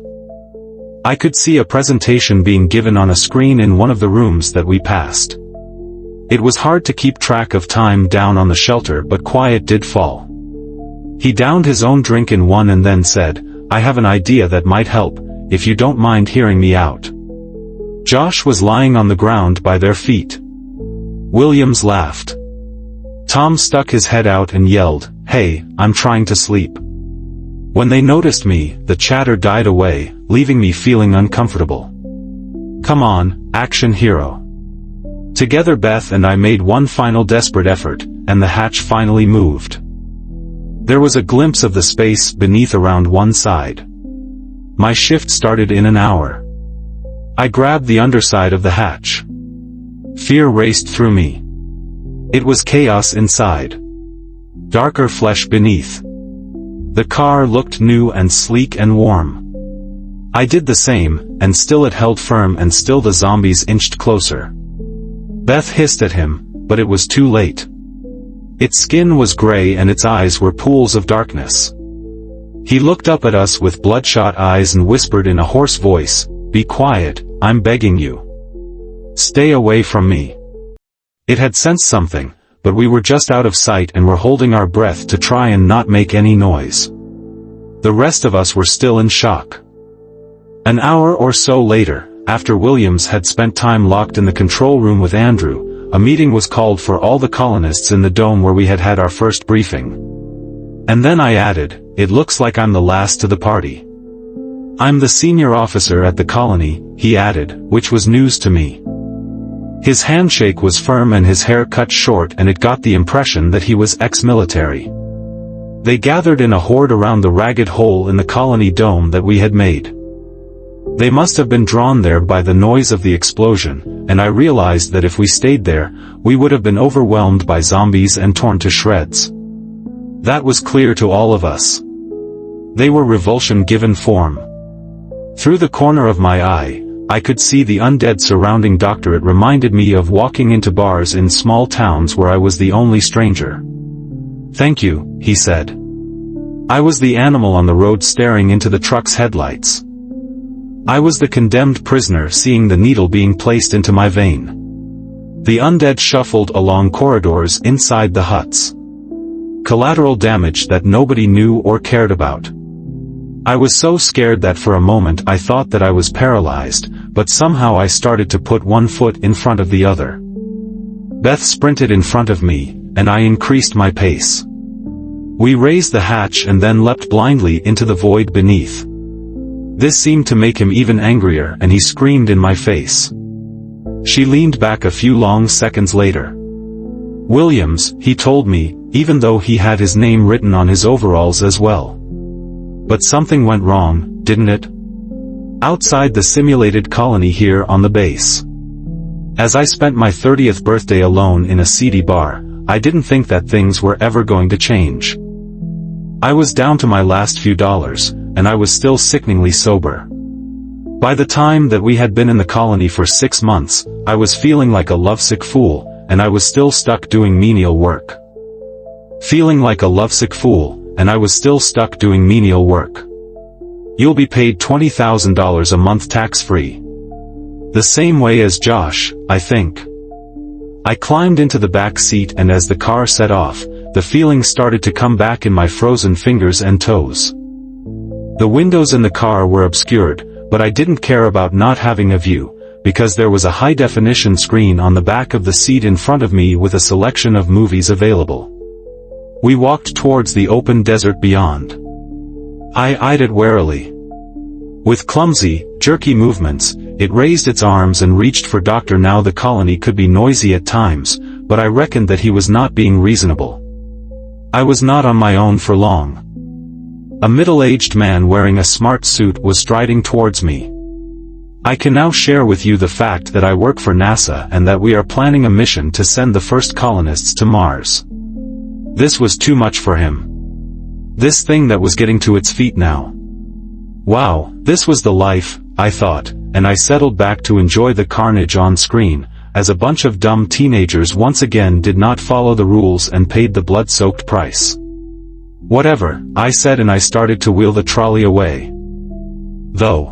I could see a presentation being given on a screen in one of the rooms that we passed. It was hard to keep track of time down on the shelter, but quiet did fall. He downed his own drink in one and then said, "I have an idea that might help, if you don't mind hearing me out." Josh was lying on the ground by their feet. Williams laughed. Tom stuck his head out and yelled, "Hey, I'm trying to sleep." When they noticed me, the chatter died away, leaving me feeling uncomfortable. "Come on, action hero." Together Beth and I made one final desperate effort, and the hatch finally moved. There was a glimpse of the space beneath around one side. My shift started in an hour. I grabbed the underside of the hatch. Fear raced through me. It was chaos inside. Darker flesh beneath. The car looked new and sleek and warm. I did the same, and still it held firm and still the zombies inched closer. Beth hissed at him, but it was too late. Its skin was gray and its eyes were pools of darkness. He looked up at us with bloodshot eyes and whispered in a hoarse voice, "Be quiet, I'm begging you. Stay away from me." It had sensed something, but we were just out of sight and were holding our breath to try and not make any noise. The rest of us were still in shock. An hour or so later, after Williams had spent time locked in the control room with Andrew, a meeting was called for all the colonists in the dome where we had had our first briefing. And then I added, "It looks like I'm the last to the party." "I'm the senior officer at the colony," he added, which was news to me. His handshake was firm and his hair cut short, and it got the impression that he was ex-military. They gathered in a horde around the ragged hole in the colony dome that we had made. They must have been drawn there by the noise of the explosion, and I realized that if we stayed there, we would have been overwhelmed by zombies and torn to shreds. That was clear to all of us. They were revulsion given form. Through the corner of my eye, I could see the undead surrounding Doctor. It reminded me of walking into bars in small towns where I was the only stranger. "Thank you," he said. I was the animal on the road staring into the truck's headlights. I was the condemned prisoner seeing the needle being placed into my vein. The undead shuffled along corridors inside the huts. Collateral damage that nobody knew or cared about. I was so scared that for a moment I thought that I was paralyzed, but somehow I started to put one foot in front of the other. Beth sprinted in front of me, and I increased my pace. We raised the hatch and then leapt blindly into the void beneath. This seemed to make him even angrier, and he screamed in my face. She leaned back a few long seconds later. "Williams," he told me, even though he had his name written on his overalls as well. "But something went wrong, didn't it? Outside the simulated colony here on the base." As I spent my 30th birthday alone in a seedy bar, I didn't think that things were ever going to change. I was down to my last few dollars, and I was still sickeningly sober. By the time that we had been in the colony for 6 months, I was feeling like a lovesick fool, and I was still stuck doing menial work. Feeling like a lovesick fool, and I was still stuck doing menial work. You'll be paid $20,000 a month tax-free. The same way as Josh, I think. I climbed into the back seat, and as the car set off, the feeling started to come back in my frozen fingers and toes. The windows in the car were obscured, but I didn't care about not having a view, because there was a high-definition screen on the back of the seat in front of me with a selection of movies available. We walked towards the open desert beyond. I eyed it warily. With clumsy, jerky movements, it raised its arms and reached for Doctor. Now the colony could be noisy at times, but I reckoned that he was not being reasonable. I was not on my own for long. A middle-aged man wearing a smart suit was striding towards me. "I can now share with you the fact that I work for NASA and that we are planning a mission to send the first colonists to Mars." This was too much for him. This thing that was getting to its feet now. Wow, this was the life, I thought, and I settled back to enjoy the carnage on screen, as a bunch of dumb teenagers once again did not follow the rules and paid the blood-soaked price. "Whatever," I said, and I started to wheel the trolley away. Though.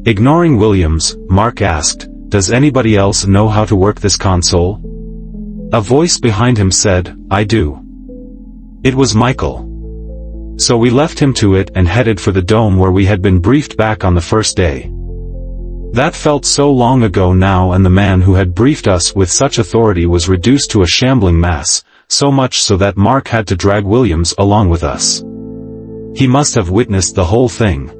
Ignoring Williams, Mark asked, "Does anybody else know how to work this console?" A voice behind him said, "I do." It was Michael. So we left him to it and headed for the dome where we had been briefed back on the first day. That felt so long ago now, and the man who had briefed us with such authority was reduced to a shambling mass, so much so that Mark had to drag Williams along with us. He must have witnessed the whole thing.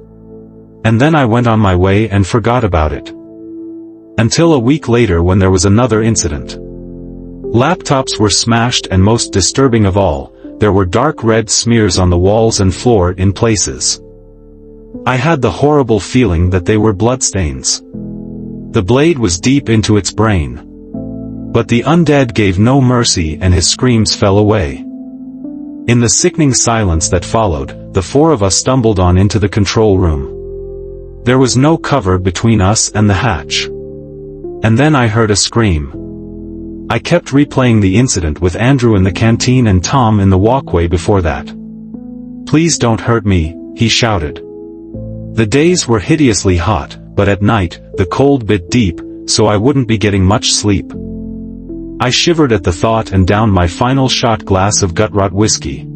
And then I went on my way and forgot about it. Until a week later, when there was another incident. Laptops were smashed, and most disturbing of all, there were dark red smears on the walls and floor in places. I had the horrible feeling that they were bloodstains. The blade was deep into its brain. But the undead gave no mercy, and his screams fell away. In the sickening silence that followed, the four of us stumbled on into the control room. There was no cover between us and the hatch. And then I heard a scream. I kept replaying the incident with Andrew in the canteen and Tom in the walkway before that. "Please don't hurt me," he shouted. The days were hideously hot, but at night, the cold bit deep, so I wouldn't be getting much sleep. I shivered at the thought and downed my final shot glass of gut-rot whiskey.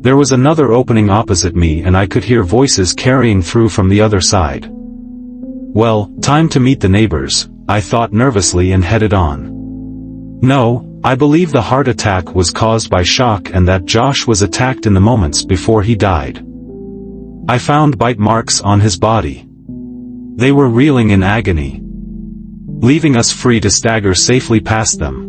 There was another opening opposite me and I could hear voices carrying through from the other side. Well, time to meet the neighbors, I thought nervously and headed on. No, I believe the heart attack was caused by shock and that Josh was attacked in the moments before he died. I found bite marks on his body. They were reeling in agony, leaving us free to stagger safely past them.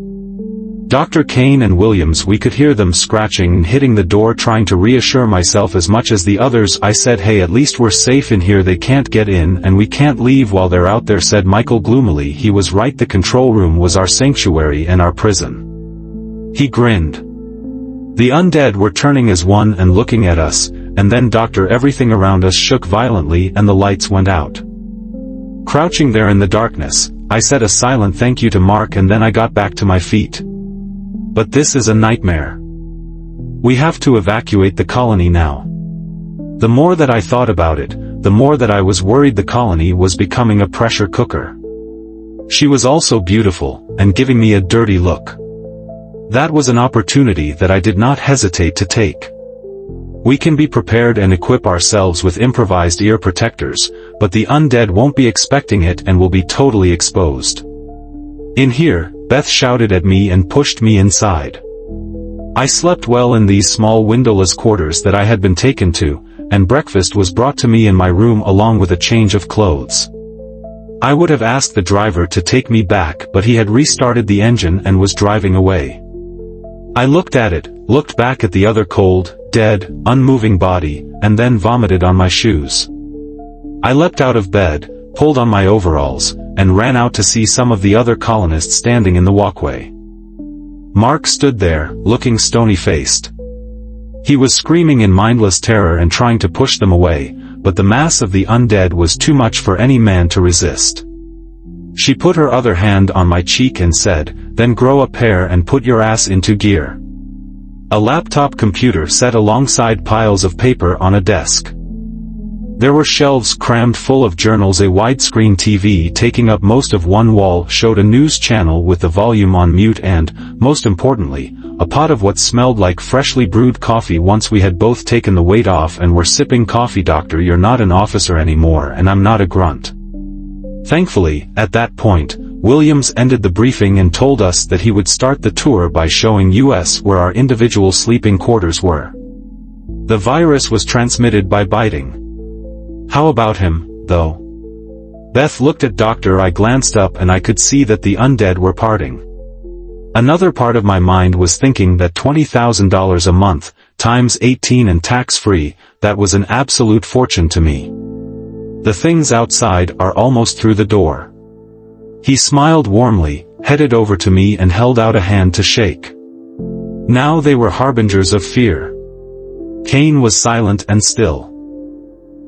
Dr. Kane and Williams, we could hear them scratching and hitting the door. Trying to reassure myself as much as the others, I said, "Hey, at least we're safe in here. They can't get in and we can't leave while they're out there," said Michael gloomily. He was right, the control room was our sanctuary and our prison. He grinned. The undead were turning as one and looking at us, and then everything around us shook violently and the lights went out. Crouching there in the darkness, I said a silent thank you to Mark and then I got back to my feet. But this is a nightmare. We have to evacuate the colony now. The more that I thought about it, the more that I was worried the colony was becoming a pressure cooker. She was also beautiful, and giving me a dirty look. That was an opportunity that I did not hesitate to take. We can be prepared and equip ourselves with improvised ear protectors, but the undead won't be expecting it and will be totally exposed. "In here," Beth shouted at me and pushed me inside. I slept well in these small windowless quarters that I had been taken to, and breakfast was brought to me in my room along with a change of clothes. I would have asked the driver to take me back, but he had restarted the engine and was driving away. I looked at it, looked back at the other cold, dead, unmoving body, and then vomited on my shoes. I leapt out of bed, pulled on my overalls, and ran out to see some of the other colonists standing in the walkway. Mark stood there, looking stony-faced. He was screaming in mindless terror and trying to push them away, but the mass of the undead was too much for any man to resist. She put her other hand on my cheek and said, "Then grow a pair and put your ass into gear." A laptop computer sat alongside piles of paper on a desk. There were shelves crammed full of journals. A widescreen TV taking up most of one wall showed a news channel with the volume on mute and, most importantly, a pot of what smelled like freshly brewed coffee. Once we had both taken the weight off and were sipping coffee. "Doctor, you're not an officer anymore and I'm not a grunt." Thankfully, at that point, Williams ended the briefing and told us that he would start the tour by showing us where our individual sleeping quarters were. The virus was transmitted by biting. How about him, though? Beth looked at Doctor. I glanced up and I could see that the undead were parting. Another part of my mind was thinking that $20,000 a month, times 18 and tax-free, that was an absolute fortune to me. The things outside are almost through the door. He smiled warmly, headed over to me and held out a hand to shake. Now they were harbingers of fear. Kane was silent and still.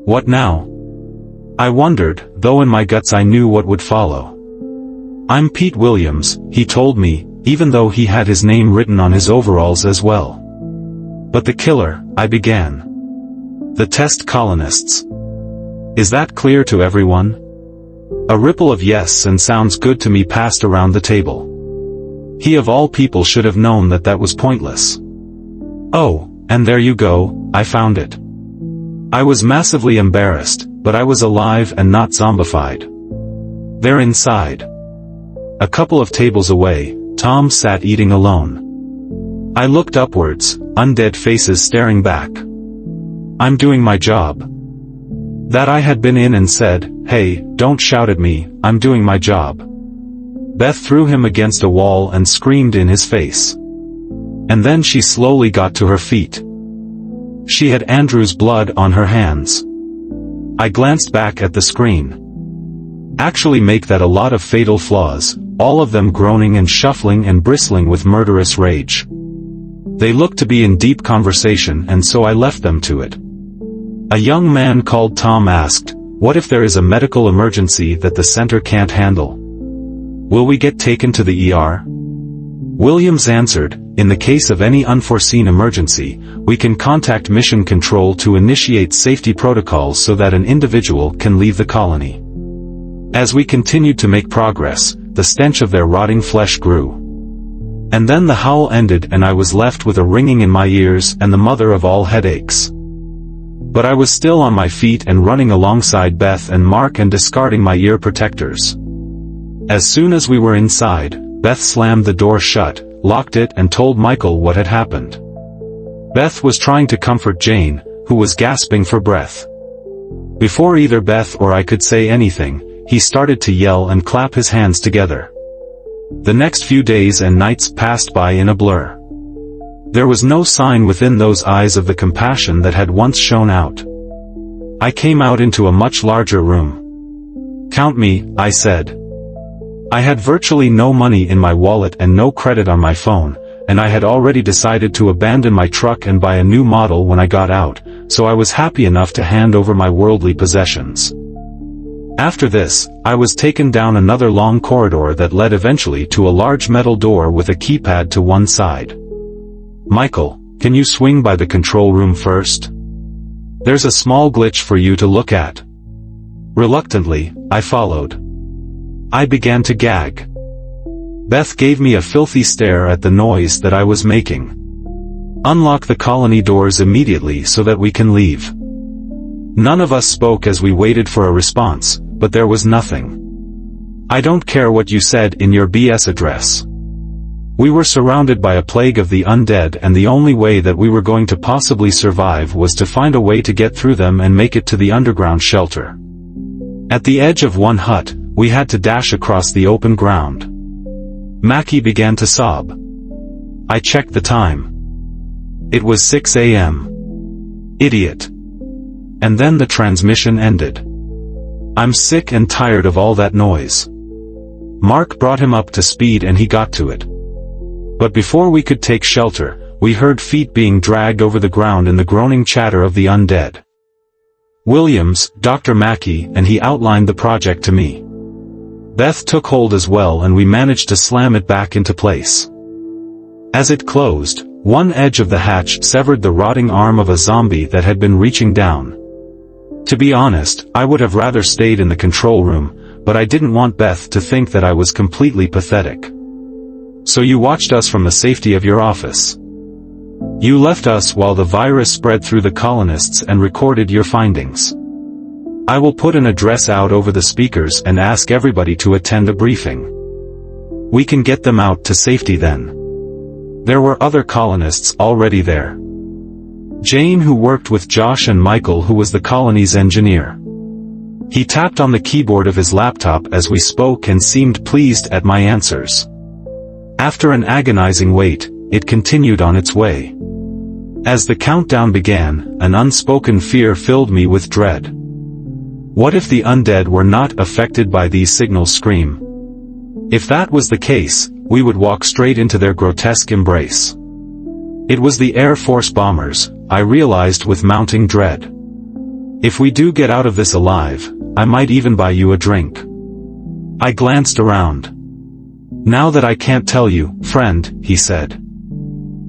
What now? I wondered, though in my guts I knew what would follow. "I'm Pete Williams," he told me, even though he had his name written on his overalls as well. "But the killer," I began. "The test colonists. Is that clear to everyone?" A ripple of yes and sounds good to me passed around the table. He of all people should have known that that was pointless. "Oh, and there you go, I found it." I was massively embarrassed, but I was alive and not zombified. They're inside. A couple of tables away, Tom sat eating alone. I looked upwards, undead faces staring back. "I'm doing my job." That I had been in and said, "Hey, don't shout at me, I'm doing my job." Beth threw him against a wall and screamed in his face. And then she slowly got to her feet. She had Andrew's blood on her hands. I glanced back at the screen. Actually make that a lot of fatal flaws, all of them groaning and shuffling and bristling with murderous rage. They looked to be in deep conversation, and so I left them to it. A young man called Tom asked, "What if there is a medical emergency that the center can't handle? Will we get taken to the ER?" Williams answered, "In the case of any unforeseen emergency, we can contact Mission Control to initiate safety protocols so that an individual can leave the colony." As we continued to make progress, the stench of their rotting flesh grew. And then the howl ended and I was left with a ringing in my ears and the mother of all headaches. But I was still on my feet and running alongside Beth and Mark and discarding my ear protectors. As soon as we were inside, Beth slammed the door shut, locked it and told Michael what had happened. Beth was trying to comfort Jane, who was gasping for breath. Before either Beth or I could say anything, he started to yell and clap his hands together. The next few days and nights passed by in a blur. There was no sign within those eyes of the compassion that had once shone out. I came out into a much larger room. "Count me," I said. I had virtually no money in my wallet and no credit on my phone, and I had already decided to abandon my truck and buy a new model when I got out, so I was happy enough to hand over my worldly possessions. After this, I was taken down another long corridor that led eventually to a large metal door with a keypad to one side. "Michael, can you swing by the control room first? There's a small glitch for you to look at." Reluctantly, I followed. I began to gag. Beth gave me a filthy stare at the noise that I was making. "Unlock the colony doors immediately so that we can leave." None of us spoke as we waited for a response, but there was nothing. "I don't care what you said in your BS address." We were surrounded by a plague of the undead and the only way that we were going to possibly survive was to find a way to get through them and make it to the underground shelter. At the edge of one hut, we had to dash across the open ground. Mackie began to sob. I checked the time. It was 6 a.m. Idiot. And then the transmission ended. I'm sick and tired of all that noise. Mark brought him up to speed and he got to it. But before we could take shelter, we heard feet being dragged over the ground in the groaning chatter of the undead. Williams, Dr. Mackie, and he outlined the project to me. Beth took hold as well and we managed to slam it back into place. As it closed, one edge of the hatch severed the rotting arm of a zombie that had been reaching down. To be honest, I would have rather stayed in the control room, but I didn't want Beth to think that I was completely pathetic. "So you watched us from the safety of your office. You left us while the virus spread through the colonists and recorded your findings. I will put an address out over the speakers and ask everybody to attend a briefing. We can get them out to safety then." There were other colonists already there. Jane, who worked with Josh, and Michael, who was the colony's engineer. He tapped on the keyboard of his laptop as we spoke and seemed pleased at my answers. After an agonizing wait, it continued on its way. As the countdown began, an unspoken fear filled me with dread. What if the undead were not affected by these signals? Scream. If that was the case, we would walk straight into their grotesque embrace. It was the Air Force bombers, I realized with mounting dread. If we do get out of this alive, I might even buy you a drink. I glanced around. Now that I can't tell you, friend, he said.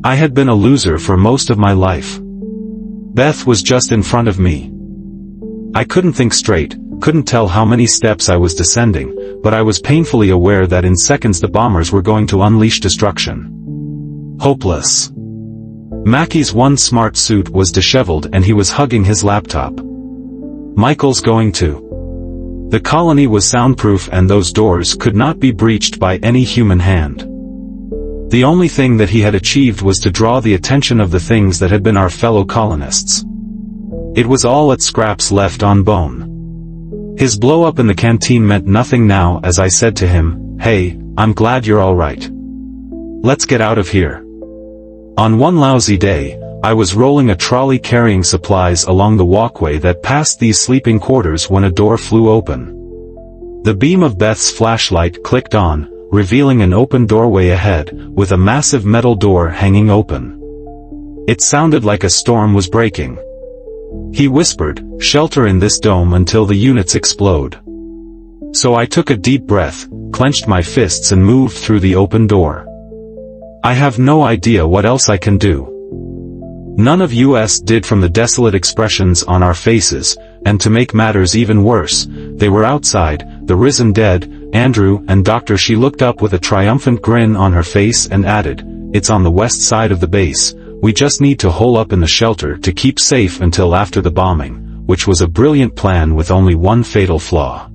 I had been a loser for most of my life. Beth was just in front of me. I couldn't think straight, couldn't tell how many steps I was descending, but I was painfully aware that in seconds the bombers were going to unleash destruction. Hopeless. Mackie's one smart suit was disheveled and he was hugging his laptop. Michael's going to. The colony was soundproof and those doors could not be breached by any human hand. The only thing that he had achieved was to draw the attention of the things that had been our fellow colonists. It was all at scraps left on bone. His blow-up in the canteen meant nothing now as I said to him, "Hey, I'm glad you're all right. Let's get out of here." On one lousy day, I was rolling a trolley carrying supplies along the walkway that passed these sleeping quarters when a door flew open. The beam of Beth's flashlight clicked on, revealing an open doorway ahead, with a massive metal door hanging open. It sounded like a storm was breaking. He whispered, "Shelter in this dome until the units explode." So I took a deep breath, clenched my fists and moved through the open door. I have no idea what else I can do. None of us did from the desolate expressions on our faces, and to make matters even worse, they were outside, the risen dead, Andrew and Doctor. She looked up with a triumphant grin on her face and added, "It's on the west side of the base. We just need to hole up in the shelter to keep safe until after the bombing," which was a brilliant plan with only one fatal flaw.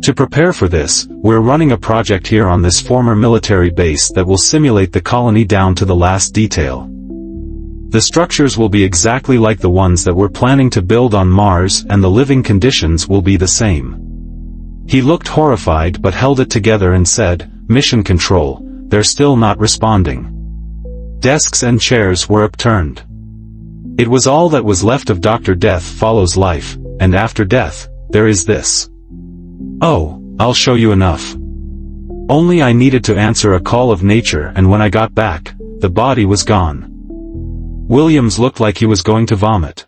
To prepare for this, we're running a project here on this former military base that will simulate the colony down to the last detail. The structures will be exactly like the ones that we're planning to build on Mars, and the living conditions will be the same. He looked horrified but held it together and said, "Mission Control, they're still not responding." Desks and chairs were upturned. It was all that was left of Dr. Death follows life, and after death, there is this. Oh, I'll show you enough. Only I needed to answer a call of nature, and when I got back, the body was gone. Williams looked like he was going to vomit.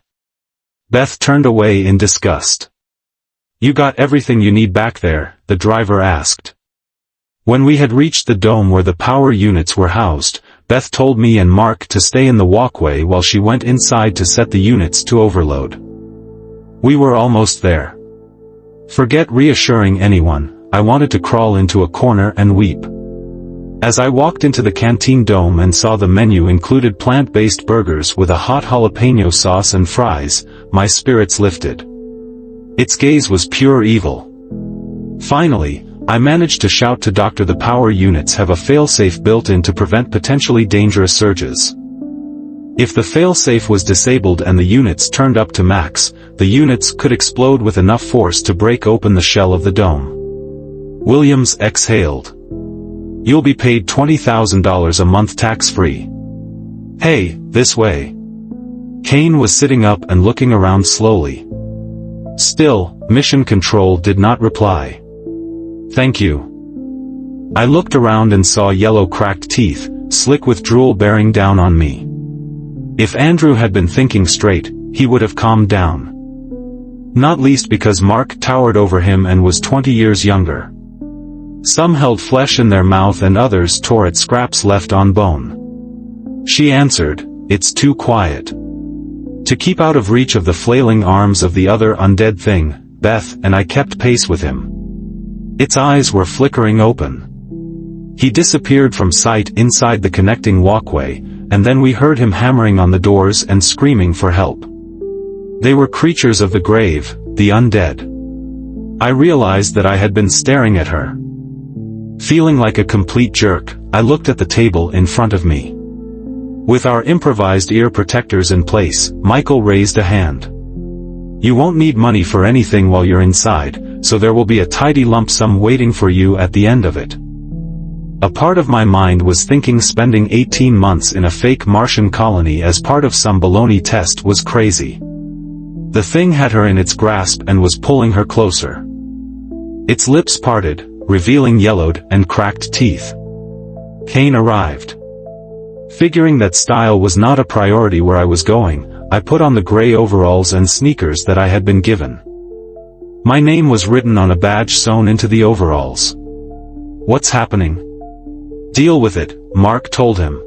Beth turned away in disgust. "You got everything you need back there?" the driver asked. When we had reached the dome where the power units were housed, Beth told me and Mark to stay in the walkway while she went inside to set the units to overload. We were almost there. Forget reassuring anyone, I wanted to crawl into a corner and weep. As I walked into the canteen dome and saw the menu included plant-based burgers with a hot jalapeno sauce and fries, my spirits lifted. Its gaze was pure evil. Finally, I managed to shout to Doctor, "The power units have a failsafe built in to prevent potentially dangerous surges. If the failsafe was disabled and the units turned up to max, the units could explode with enough force to break open the shell of the dome." Williams exhaled. "You'll be paid $20,000 a month tax-free. Hey, this way." Kane was sitting up and looking around slowly. Still, Mission Control did not reply. "Thank you." I looked around and saw yellow cracked teeth, slick with drool bearing down on me. If Andrew had been thinking straight, he would have calmed down. Not least because Mark towered over him and was 20 years younger. Some held flesh in their mouth and others tore at scraps left on bone. She answered, "It's too quiet." To keep out of reach of the flailing arms of the other undead thing, Beth and I kept pace with him. Its eyes were flickering open. He disappeared from sight inside the connecting walkway, and then we heard him hammering on the doors and screaming for help. They were creatures of the grave, the undead. I realized that I had been staring at her. Feeling like a complete jerk, I looked at the table in front of me. With our improvised ear protectors in place, Michael raised a hand. "You won't need money for anything while you're inside, so there will be a tidy lump sum waiting for you at the end of it." A part of my mind was thinking spending 18 months in a fake Martian colony as part of some baloney test was crazy. The thing had her in its grasp and was pulling her closer. Its lips parted, revealing yellowed and cracked teeth. Kane arrived. Figuring that style was not a priority where I was going, I put on the gray overalls and sneakers that I had been given. My name was written on a badge sewn into the overalls. "What's happening?" "Deal with it," Mark told him.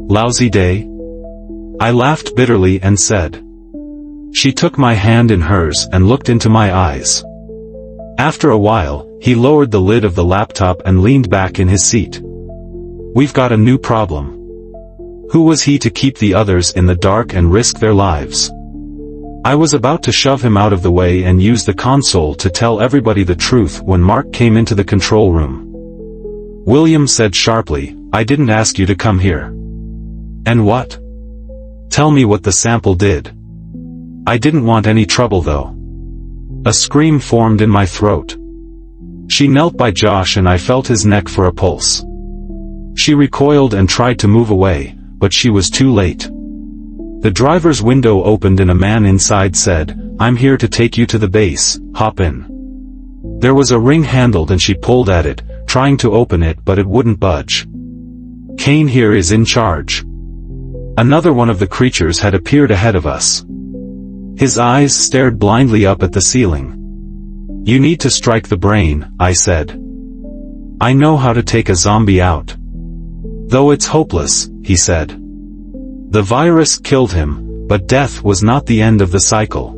"Lousy day?" I laughed bitterly and said. She took my hand in hers and looked into my eyes. After a while, he lowered the lid of the laptop and leaned back in his seat. "We've got a new problem." Who was he to keep the others in the dark and risk their lives? I was about to shove him out of the way and use the console to tell everybody the truth when Mark came into the control room. William said sharply, "I didn't ask you to come here." "And what?" "Tell me what the sample did." "I didn't want any trouble though." A scream formed in my throat. She knelt by Josh and I felt his neck for a pulse. She recoiled and tried to move away, but she was too late. The driver's window opened and a man inside said, "I'm here to take you to the base, hop in." There was a ring handled and she pulled at it, trying to open it but it wouldn't budge. "Kane here is in charge." Another one of the creatures had appeared ahead of us. His eyes stared blindly up at the ceiling. "You need to strike the brain," I said. "I know how to take a zombie out." "Though it's hopeless," he said. "The virus killed him, but death was not the end of the cycle."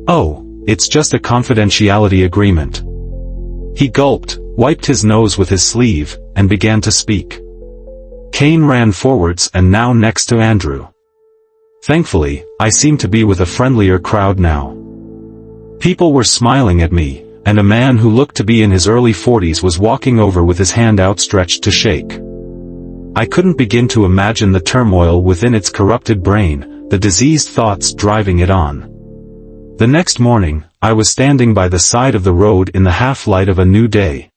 "Oh, it's just a confidentiality agreement." He gulped, wiped his nose with his sleeve, and began to speak. Kane ran forwards and now next to Andrew. Thankfully, I seemed to be with a friendlier crowd now. People were smiling at me, and a man who looked to be in his early 40s was walking over with his hand outstretched to shake. I couldn't begin to imagine the turmoil within its corrupted brain, the diseased thoughts driving it on. The next morning, I was standing by the side of the road in the half-light of a new day.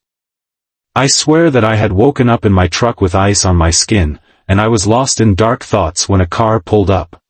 I swear that I had woken up in my truck with ice on my skin, and I was lost in dark thoughts when a car pulled up.